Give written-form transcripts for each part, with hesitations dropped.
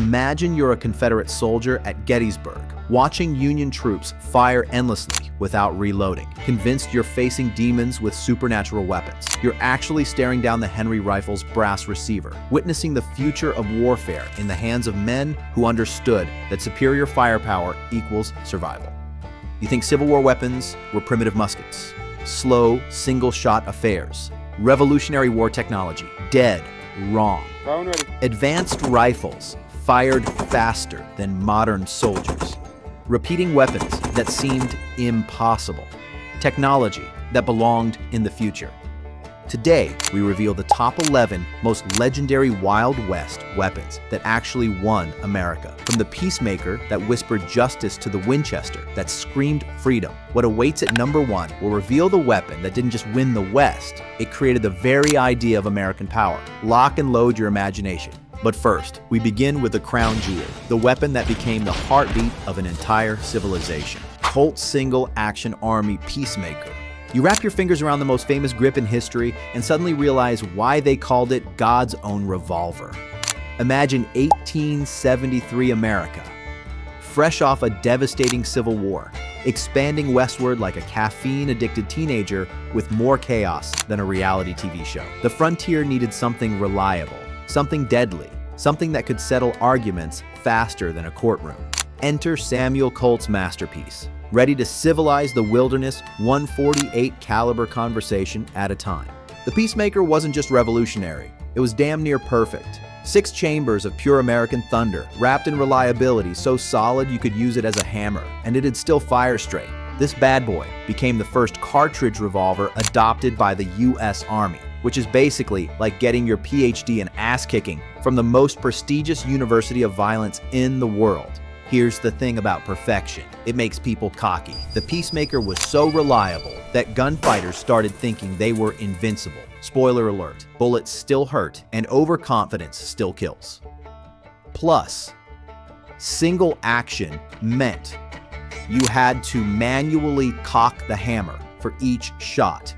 Imagine you're a Confederate soldier at Gettysburg, watching Union troops fire endlessly without reloading, convinced you're facing demons with supernatural weapons. You're actually staring down the Henry rifle's brass receiver, witnessing the future of warfare in the hands of men who understood that superior firepower equals survival. You think Civil War weapons were primitive muskets, slow, single-shot affairs. Revolutionary War technology, dead wrong. Advanced rifles fired faster than modern soldiers. Repeating weapons that seemed impossible. Technology that belonged in the future. Today, we reveal the top 11 most legendary Wild West weapons that actually won America. From the Peacemaker that whispered justice to the Winchester that screamed freedom. What awaits at number 1 will reveal the weapon that didn't just win the West, it created the very idea of American power. Lock and load your imagination. But first, we begin with the crown jewel, the weapon that became the heartbeat of an entire civilization. Colt Single Action Army Peacemaker. You wrap your fingers around the most famous grip in history and suddenly realize why they called it God's own revolver. Imagine 1873 America, fresh off a devastating civil war, expanding westward like a caffeine-addicted teenager with more chaos than a reality TV show. The frontier needed something reliable, something deadly, something that could settle arguments faster than a courtroom. Enter Samuel Colt's masterpiece, ready to civilize the wilderness 148 caliber conversation at a time. The Peacemaker wasn't just revolutionary, it was damn near perfect. 6 chambers of pure American thunder, wrapped in reliability so solid you could use it as a hammer, and it'd still fire straight. This bad boy became the first cartridge revolver adopted by the US Army, which is basically like getting your PhD in ass-kicking from the most prestigious university of violence in the world. Here's the thing about perfection. It makes people cocky. The Peacemaker was so reliable that gunfighters started thinking they were invincible. Spoiler alert, bullets still hurt and overconfidence still kills. Plus, single action meant you had to manually cock the hammer for each shot,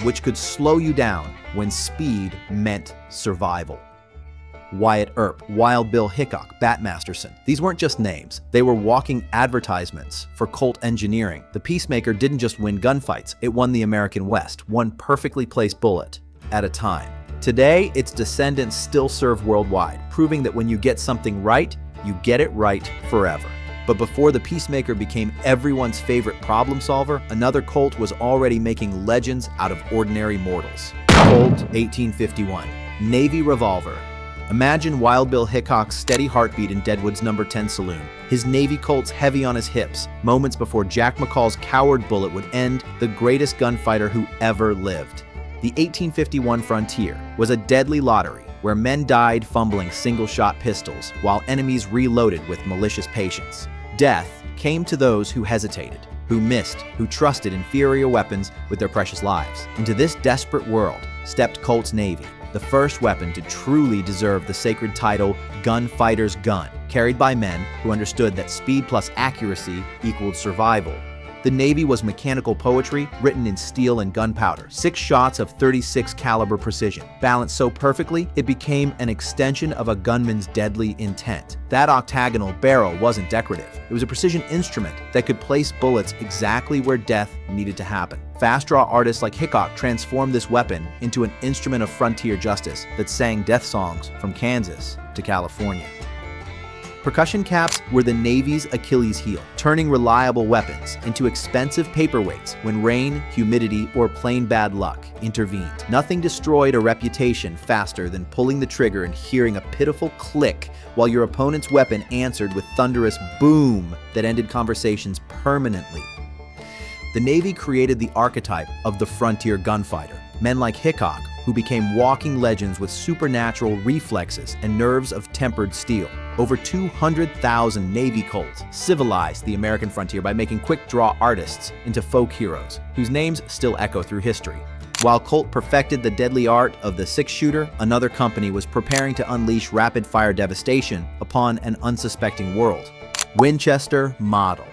which could slow you down when speed meant survival. Wyatt Earp, Wild Bill Hickok, Bat Masterson. These weren't just names, they were walking advertisements for Colt engineering. The Peacemaker didn't just win gunfights, it won the American West, one perfectly placed bullet at a time. Today, its descendants still serve worldwide, proving that when you get something right, you get it right forever. But before the Peacemaker became everyone's favorite problem solver, another Colt was already making legends out of ordinary mortals. Colt 1851, Navy Revolver. Imagine Wild Bill Hickok's steady heartbeat in Deadwood's No. 10 saloon, his Navy Colts heavy on his hips, moments before Jack McCall's coward bullet would end the greatest gunfighter who ever lived. The 1851 frontier was a deadly lottery where men died fumbling single-shot pistols while enemies reloaded with malicious patience. Death came to those who hesitated, who missed, who trusted inferior weapons with their precious lives. Into this desperate world stepped Colt's Navy, the first weapon to truly deserve the sacred title gunfighter's gun, carried by men who understood that speed plus accuracy equaled survival. The Navy was mechanical poetry written in steel and gunpowder, 6 shots of .36 caliber precision, balanced so perfectly it became an extension of a gunman's deadly intent. That octagonal barrel wasn't decorative. It was a precision instrument that could place bullets exactly where death needed to happen. Fast-draw artists like Hickok transformed this weapon into an instrument of frontier justice that sang death songs from Kansas to California. Percussion caps were the Navy's Achilles heel, turning reliable weapons into expensive paperweights when rain, humidity, or plain bad luck intervened. Nothing destroyed a reputation faster than pulling the trigger and hearing a pitiful click while your opponent's weapon answered with thunderous boom that ended conversations permanently. The Navy created the archetype of the frontier gunfighter. Men like Hickok, who became walking legends with supernatural reflexes and nerves of tempered steel. Over 200,000 Navy Colts civilized the American frontier by making quick-draw artists into folk heroes, whose names still echo through history. While Colt perfected the deadly art of the 6-shooter, another company was preparing to unleash rapid-fire devastation upon an unsuspecting world. Winchester Model.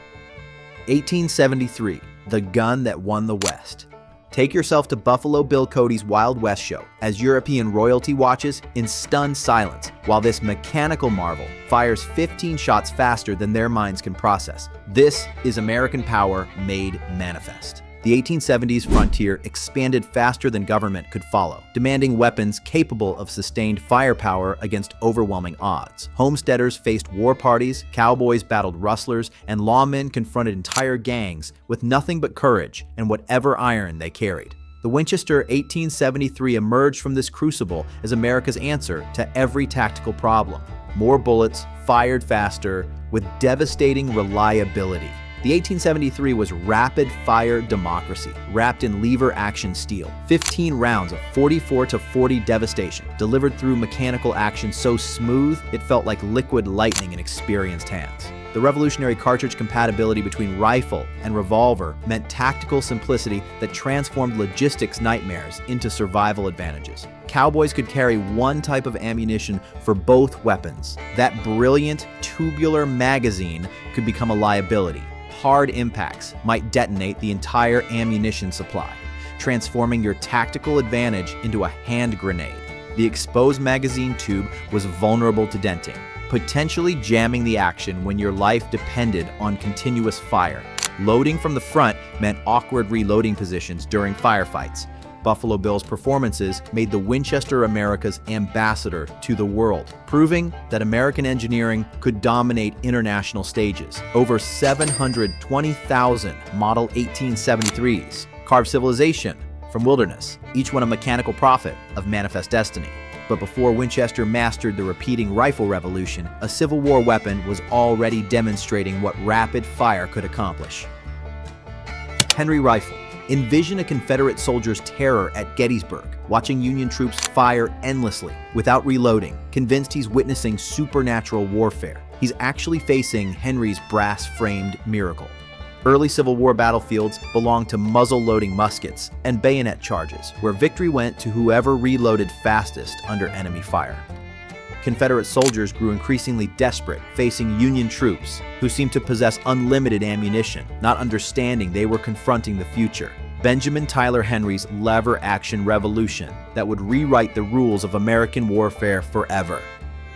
1873, the gun that won the West. Take yourself to Buffalo Bill Cody's Wild West show as European royalty watches in stunned silence while this mechanical marvel fires 15 shots faster than their minds can process. This is American power made manifest. The 1870s frontier expanded faster than government could follow, demanding weapons capable of sustained firepower against overwhelming odds. Homesteaders faced war parties, cowboys battled rustlers, and lawmen confronted entire gangs with nothing but courage and whatever iron they carried. The Winchester 1873 emerged from this crucible as America's answer to every tactical problem. More bullets, fired faster, with devastating reliability. The 1873 was rapid-fire democracy, wrapped in lever-action steel. 15 rounds of 44-40 devastation, delivered through mechanical action so smooth it felt like liquid lightning in experienced hands. The revolutionary cartridge compatibility between rifle and revolver meant tactical simplicity that transformed logistics nightmares into survival advantages. Cowboys could carry one type of ammunition for both weapons. That brilliant tubular magazine could become a liability. Hard impacts might detonate the entire ammunition supply, transforming your tactical advantage into a hand grenade. The exposed magazine tube was vulnerable to denting, potentially jamming the action when your life depended on continuous fire. Loading from the front meant awkward reloading positions during firefights. Buffalo Bill's performances made the Winchester America's ambassador to the world, proving that American engineering could dominate international stages. Over 720,000 Model 1873s carved civilization from wilderness, each one a mechanical prophet of manifest destiny. But before Winchester mastered the repeating rifle revolution, a Civil War weapon was already demonstrating what rapid fire could accomplish. Henry Rifle. Envision a Confederate soldier's terror at Gettysburg, watching Union troops fire endlessly without reloading, convinced he's witnessing supernatural warfare. He's actually facing Henry's brass-framed miracle. Early Civil War battlefields belonged to muzzle-loading muskets and bayonet charges, where victory went to whoever reloaded fastest under enemy fire. Confederate soldiers grew increasingly desperate, facing Union troops who seemed to possess unlimited ammunition, not understanding they were confronting the future. Benjamin Tyler Henry's lever-action revolution that would rewrite the rules of American warfare forever.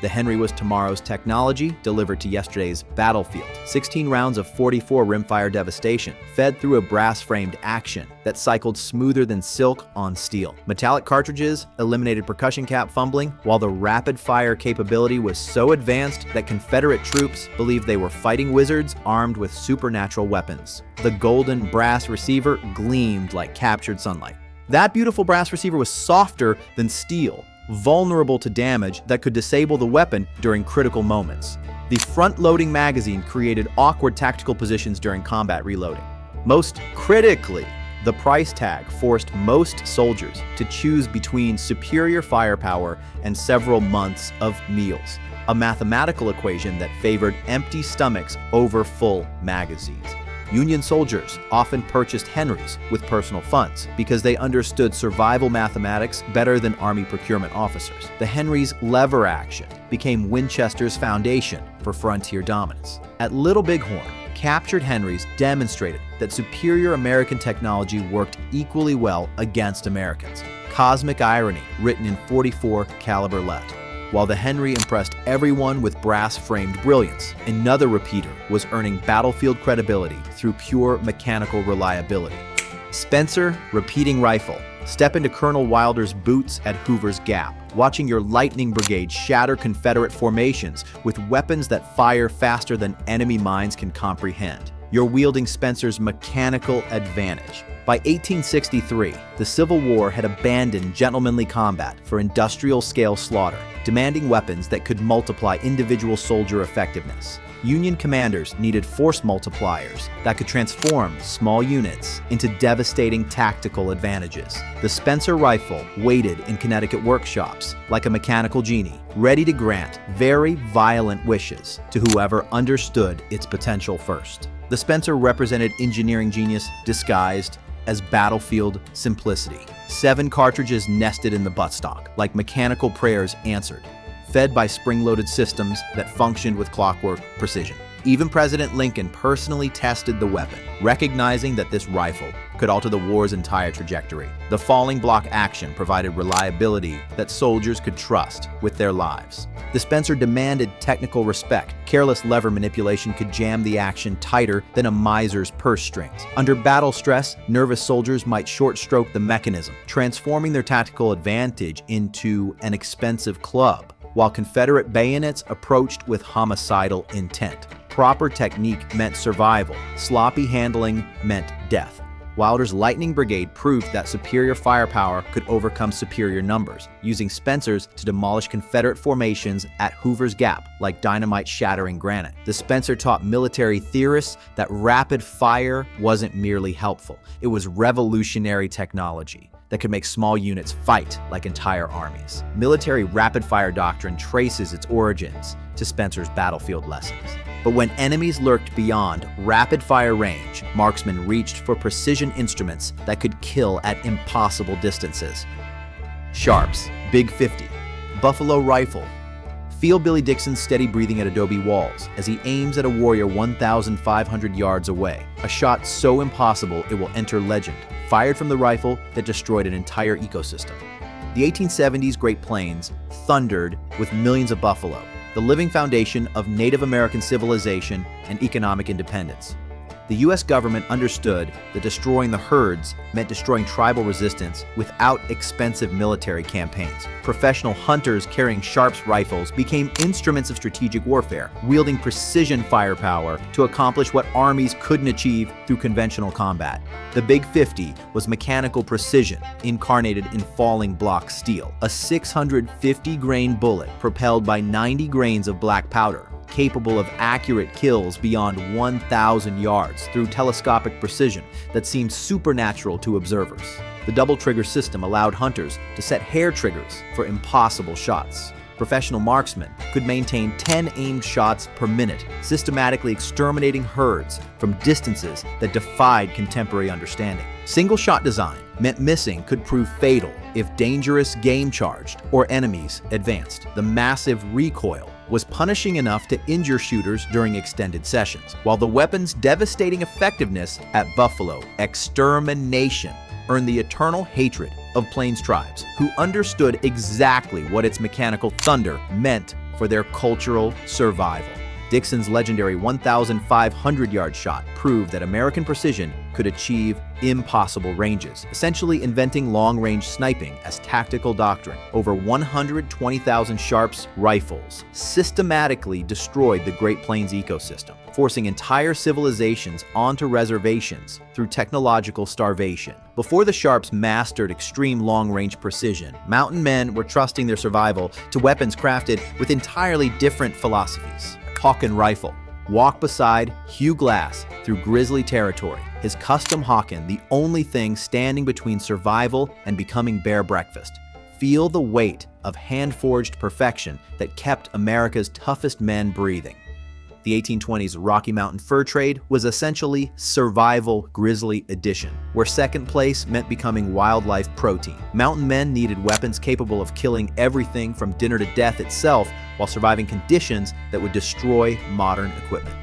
The Henry was tomorrow's technology delivered to yesterday's battlefield. 16 rounds of 44 rimfire devastation, fed through a brass-framed action that cycled smoother than silk on steel. Metallic cartridges eliminated percussion cap fumbling, while the rapid-fire capability was so advanced that Confederate troops believed they were fighting wizards armed with supernatural weapons. The golden brass receiver gleamed like captured sunlight. That beautiful brass receiver was softer than steel, vulnerable to damage that could disable the weapon during critical moments. The front-loading magazine created awkward tactical positions during combat reloading. Most critically, the price tag forced most soldiers to choose between superior firepower and several months of meals, a mathematical equation that favored empty stomachs over full magazines. Union soldiers often purchased Henrys with personal funds because they understood survival mathematics better than Army procurement officers. The Henry's lever action became Winchester's foundation for frontier dominance. At Little Bighorn, captured Henrys demonstrated that superior American technology worked equally well against Americans. Cosmic irony written in .44 caliber lead. While the Henry impressed everyone with brass-framed brilliance, another repeater was earning battlefield credibility through pure mechanical reliability. Spencer Repeating Rifle. Step into Colonel Wilder's boots at Hoover's Gap, watching your Lightning Brigade shatter Confederate formations with weapons that fire faster than enemy minds can comprehend. You're wielding Spencer's mechanical advantage. By 1863, the Civil War had abandoned gentlemanly combat for industrial-scale slaughter, demanding weapons that could multiply individual soldier effectiveness. Union commanders needed force multipliers that could transform small units into devastating tactical advantages. The Spencer rifle waited in Connecticut workshops like a mechanical genie, ready to grant very violent wishes to whoever understood its potential first. The Spencer represented engineering genius disguised as battlefield simplicity. 7 cartridges nested in the buttstock, like mechanical prayers answered, fed by spring-loaded systems that functioned with clockwork precision. Even President Lincoln personally tested the weapon, recognizing that this rifle could alter the war's entire trajectory. The falling block action provided reliability that soldiers could trust with their lives. The Spencer demanded technical respect. Careless lever manipulation could jam the action tighter than a miser's purse strings. Under battle stress, nervous soldiers might short-stroke the mechanism, transforming their tactical advantage into an expensive club, while Confederate bayonets approached with homicidal intent. Proper technique meant survival. Sloppy handling meant death. Wilder's Lightning Brigade proved that superior firepower could overcome superior numbers, using Spencers to demolish Confederate formations at Hoover's Gap like dynamite shattering granite. The Spencer taught military theorists that rapid fire wasn't merely helpful, it was revolutionary technology that could make small units fight like entire armies. Military rapid-fire doctrine traces its origins to Spencer's battlefield lessons. But when enemies lurked beyond rapid-fire range, marksmen reached for precision instruments that could kill at impossible distances. Sharps, Big 50, Buffalo Rifle. Feel Billy Dixon's steady breathing at adobe walls as he aims at a warrior 1,500 yards away. A shot so impossible it will enter legend, fired from the rifle that destroyed an entire ecosystem. The 1870s Great Plains thundered with millions of buffalo, the living foundation of Native American civilization and economic independence. The U.S. government understood that destroying the herds meant destroying tribal resistance without expensive military campaigns. Professional hunters carrying Sharps rifles became instruments of strategic warfare, wielding precision firepower to accomplish what armies couldn't achieve through conventional combat. The Big 50 was mechanical precision incarnated in falling block steel, a 650-grain bullet propelled by 90 grains of black powder, capable of accurate kills beyond 1,000 yards through telescopic precision that seemed supernatural to observers. The double trigger system allowed hunters to set hair triggers for impossible shots. Professional marksmen could maintain 10 aimed shots per minute, systematically exterminating herds from distances that defied contemporary understanding. Single-shot design meant missing could prove fatal if dangerous game charged or enemies advanced. The massive recoil was punishing enough to injure shooters during extended sessions, while the weapon's devastating effectiveness at Buffalo extermination earned the eternal hatred of Plains tribes, who understood exactly what its mechanical thunder meant for their cultural survival. Dixon's legendary 1,500-yard shot proved that American precision could achieve impossible ranges, essentially inventing long-range sniping as tactical doctrine. Over 120,000 Sharps rifles systematically destroyed the Great Plains ecosystem, forcing entire civilizations onto reservations through technological starvation. Before the Sharps mastered extreme long-range precision, mountain men were trusting their survival to weapons crafted with entirely different philosophies. Hawken Rifle. Walk beside Hugh Glass through grisly territory, his custom Hawken the only thing standing between survival and becoming bare breakfast. Feel the weight of hand-forged perfection that kept America's toughest men breathing. The 1820s Rocky Mountain fur trade was essentially survival grizzly edition, where second place meant becoming wildlife protein. Mountain men needed weapons capable of killing everything from dinner to death itself while surviving conditions that would destroy modern equipment.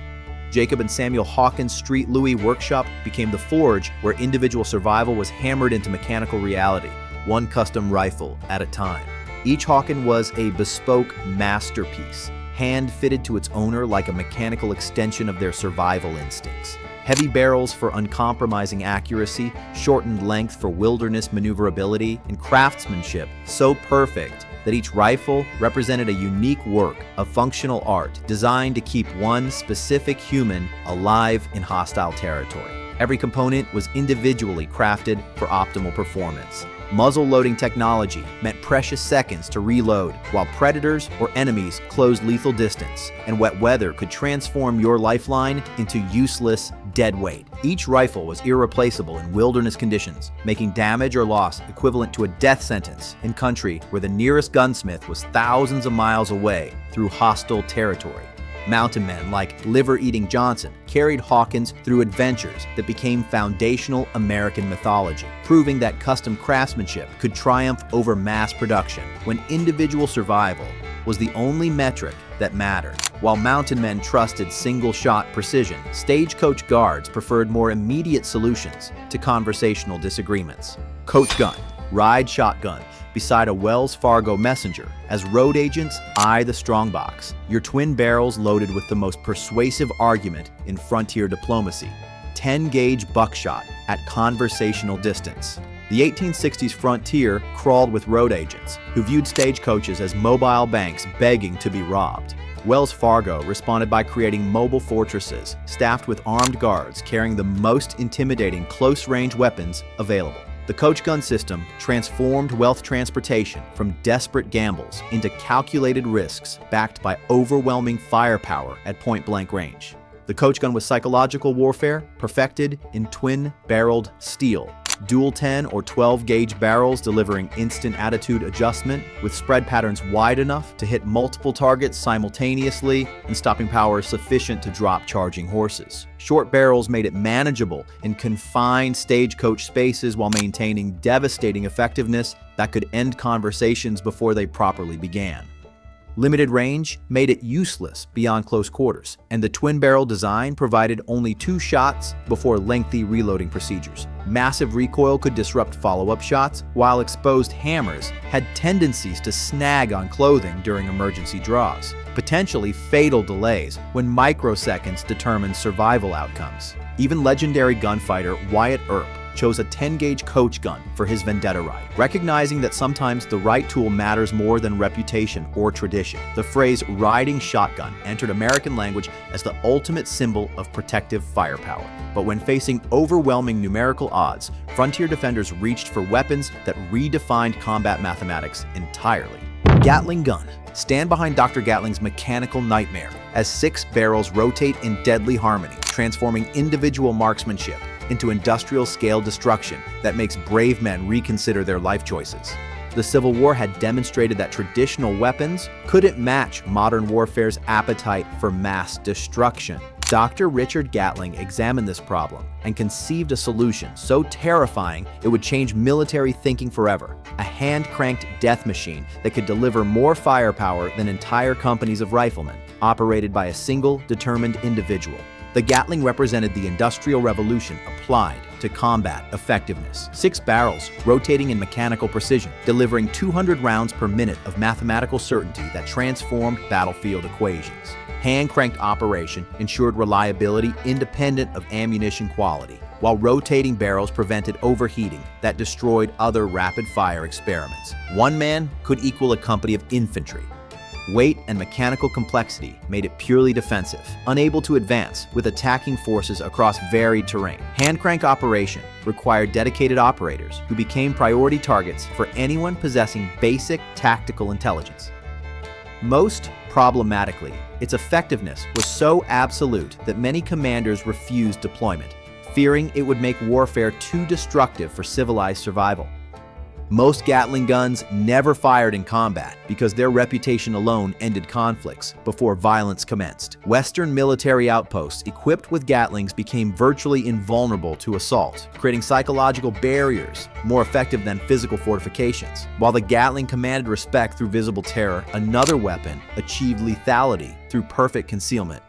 Jacob and Samuel Hawkins' Street Louis workshop became the forge where individual survival was hammered into mechanical reality, one custom rifle at a time. Each Hawken was a bespoke masterpiece, hand-fitted to its owner like a mechanical extension of their survival instincts. Heavy barrels for uncompromising accuracy, shortened length for wilderness maneuverability, and craftsmanship so perfect that each rifle represented a unique work of functional art designed to keep one specific human alive in hostile territory. Every component was individually crafted for optimal performance. Muzzle-loading technology meant precious seconds to reload, while predators or enemies closed lethal distance, and wet weather could transform your lifeline into useless dead weight. Each rifle was irreplaceable in wilderness conditions, making damage or loss equivalent to a death sentence in country where the nearest gunsmith was thousands of miles away through hostile territory. Mountain men like Liver-Eating Johnson carried Hawkins through adventures that became foundational American mythology, proving that custom craftsmanship could triumph over mass production when individual survival was the only metric that mattered. While mountain men trusted single-shot precision, stagecoach guards preferred more immediate solutions to conversational disagreements. Coach gun, ride shotgun, beside a Wells Fargo messenger as road agents eye the strongbox, your twin barrels loaded with the most persuasive argument in frontier diplomacy. 10-gauge buckshot at conversational distance. The 1860s frontier crawled with road agents who viewed stagecoaches as mobile banks begging to be robbed. Wells Fargo responded by creating mobile fortresses staffed with armed guards carrying the most intimidating close-range weapons available. The coach gun system transformed wealth transportation from desperate gambles into calculated risks backed by overwhelming firepower at point-blank range. The coach gun was psychological warfare perfected in twin-barreled steel, dual 10 or 12-gauge barrels delivering instant attitude adjustment with spread patterns wide enough to hit multiple targets simultaneously and stopping power sufficient to drop charging horses. Short barrels made it manageable in confined stagecoach spaces while maintaining devastating effectiveness that could end conversations before they properly began. Limited range made it useless beyond close quarters, and the twin-barrel design provided only 2 shots before lengthy reloading procedures. Massive recoil could disrupt follow-up shots, while exposed hammers had tendencies to snag on clothing during emergency draws, potentially fatal delays when microseconds determined survival outcomes. Even legendary gunfighter Wyatt Earp chose a 10-gauge coach gun for his vendetta ride, recognizing that sometimes the right tool matters more than reputation or tradition. The phrase riding shotgun entered American language as the ultimate symbol of protective firepower. But when facing overwhelming numerical odds, frontier defenders reached for weapons that redefined combat mathematics entirely. Gatling gun. Stand behind Dr. Gatling's mechanical nightmare as 6 barrels rotate in deadly harmony, transforming individual marksmanship into industrial-scale destruction that makes brave men reconsider their life choices. The Civil War had demonstrated that traditional weapons couldn't match modern warfare's appetite for mass destruction. Dr. Richard Gatling examined this problem and conceived a solution so terrifying it would change military thinking forever: a hand-cranked death machine that could deliver more firepower than entire companies of riflemen, operated by a single, determined individual. The Gatling represented the Industrial Revolution applied to combat effectiveness. 6 barrels, rotating in mechanical precision, delivering 200 rounds per minute of mathematical certainty that transformed battlefield equations. Hand-cranked operation ensured reliability independent of ammunition quality, while rotating barrels prevented overheating that destroyed other rapid-fire experiments. One man could equal a company of infantry. Weight and mechanical complexity made it purely defensive, unable to advance with attacking forces across varied terrain. Hand-crank operation required dedicated operators who became priority targets for anyone possessing basic tactical intelligence. Most problematically, its effectiveness was so absolute that many commanders refused deployment, fearing it would make warfare too destructive for civilized survival. Most Gatling guns never fired in combat because their reputation alone ended conflicts before violence commenced. Western military outposts equipped with Gatlings became virtually invulnerable to assault, creating psychological barriers more effective than physical fortifications. While the Gatling commanded respect through visible terror, another weapon achieved lethality through perfect concealment.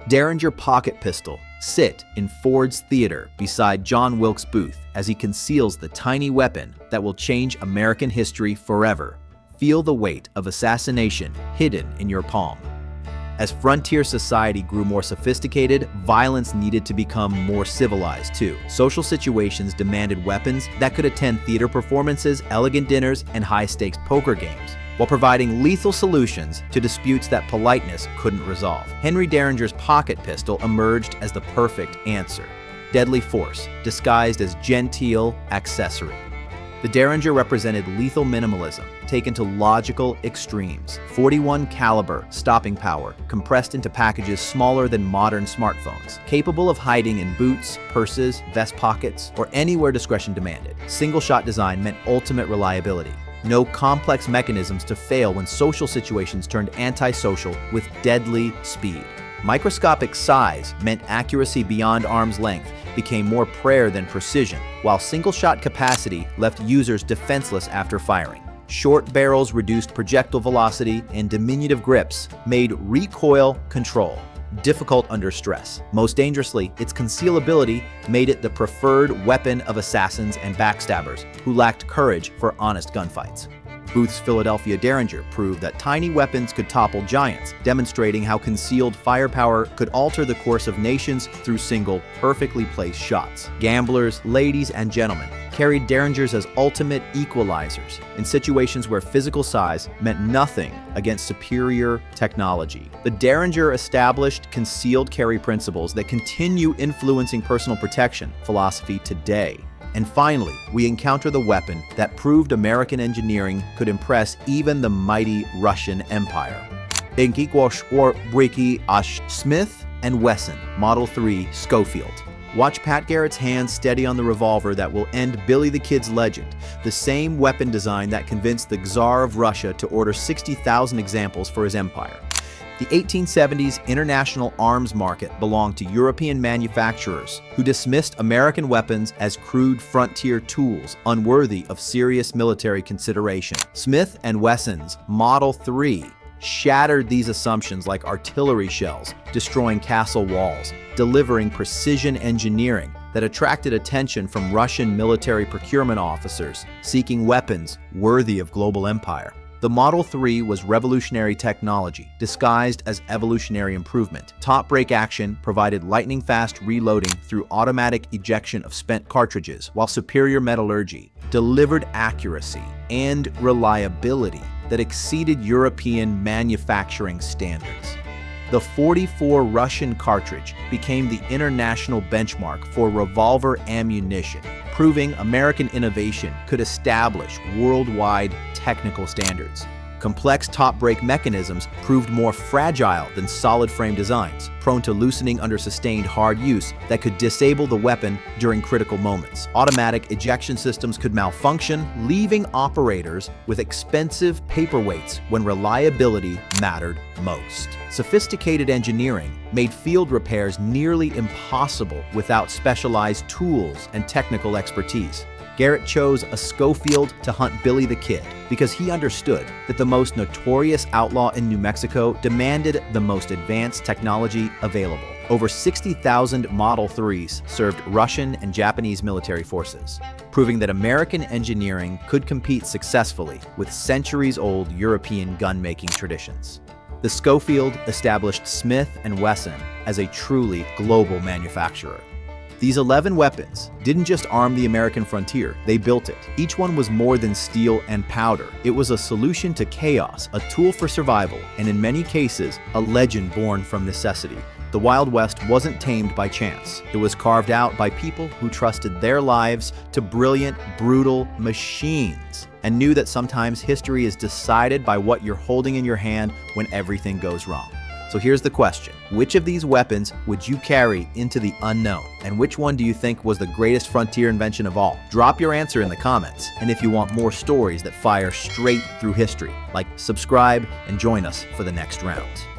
Derringer pocket pistol sit in Ford's Theater beside John Wilkes Booth as he conceals the tiny weapon that will change American history forever. Feel the weight of assassination hidden in your palm. As frontier society grew more sophisticated, violence needed to become more civilized too. Social situations demanded weapons that could attend theater performances, elegant dinners, and high-stakes poker games, while providing lethal solutions to disputes that politeness couldn't resolve. Henry Derringer's pocket pistol emerged as the perfect answer. Deadly force, disguised as genteel accessory. The Derringer represented lethal minimalism, taken to logical extremes. 41 caliber stopping power, compressed into packages smaller than modern smartphones, capable of hiding in boots, purses, vest pockets, or anywhere discretion demanded. Single-shot design meant ultimate reliability. No complex mechanisms to fail when social situations turned antisocial with deadly speed. Microscopic size meant accuracy beyond arm's length became more prayer than precision, while single-shot capacity left users defenseless after firing. Short barrels reduced projectile velocity, and diminutive grips made recoil control difficult under stress. Most dangerously, its concealability made it the preferred weapon of assassins and backstabbers who lacked courage for honest gunfights. Booth's Philadelphia Derringer proved that tiny weapons could topple giants, demonstrating how concealed firepower could alter the course of nations through single, perfectly placed shots. Gamblers, ladies, and gentlemen carried Derringers as ultimate equalizers in situations where physical size meant nothing against superior technology. The Derringer established concealed carry principles that continue influencing personal protection philosophy today. And finally, we encounter the weapon that proved American engineering could impress even the mighty Russian Empire. Smith & Wesson Model 3 Schofield. Watch Pat Garrett's hands steady on the revolver that will end Billy the Kid's legend, the same weapon design that convinced the Tsar of Russia to order 60,000 examples for his empire. The 1870s international arms market belonged to European manufacturers who dismissed American weapons as crude frontier tools unworthy of serious military consideration. Smith & Wesson's Model 3 shattered these assumptions like artillery shells, destroying castle walls, delivering precision engineering that attracted attention from Russian military procurement officers seeking weapons worthy of global empire. The Model 3 was revolutionary technology disguised as evolutionary improvement. Top break action provided lightning-fast reloading through automatic ejection of spent cartridges, while superior metallurgy delivered accuracy and reliability that exceeded European manufacturing standards. The .44 Russian cartridge became the international benchmark for revolver ammunition, proving American innovation could establish worldwide technical standards. Complex top break mechanisms proved more fragile than solid frame designs, prone to loosening under sustained hard use that could disable the weapon during critical moments. Automatic ejection systems could malfunction, leaving operators with expensive paperweights when reliability mattered most. Sophisticated engineering made field repairs nearly impossible without specialized tools and technical expertise. Garrett chose a Schofield to hunt Billy the Kid because he understood that the most notorious outlaw in New Mexico demanded the most advanced technology available. Over 60,000 Model 3s served Russian and Japanese military forces, proving that American engineering could compete successfully with centuries-old European gun-making traditions. The Schofield established Smith & Wesson as a truly global manufacturer. These 11 weapons didn't just arm the American frontier, they built it. Each one was more than steel and powder. It was a solution to chaos, a tool for survival, and in many cases, a legend born from necessity. The Wild West wasn't tamed by chance. It was carved out by people who trusted their lives to brilliant, brutal machines and knew that sometimes history is decided by what you're holding in your hand when everything goes wrong. So here's the question. Which of these weapons would you carry into the unknown? And which one do you think was the greatest frontier invention of all? Drop your answer in the comments. And if you want more stories that fire straight through history, like subscribe and join us for the next round.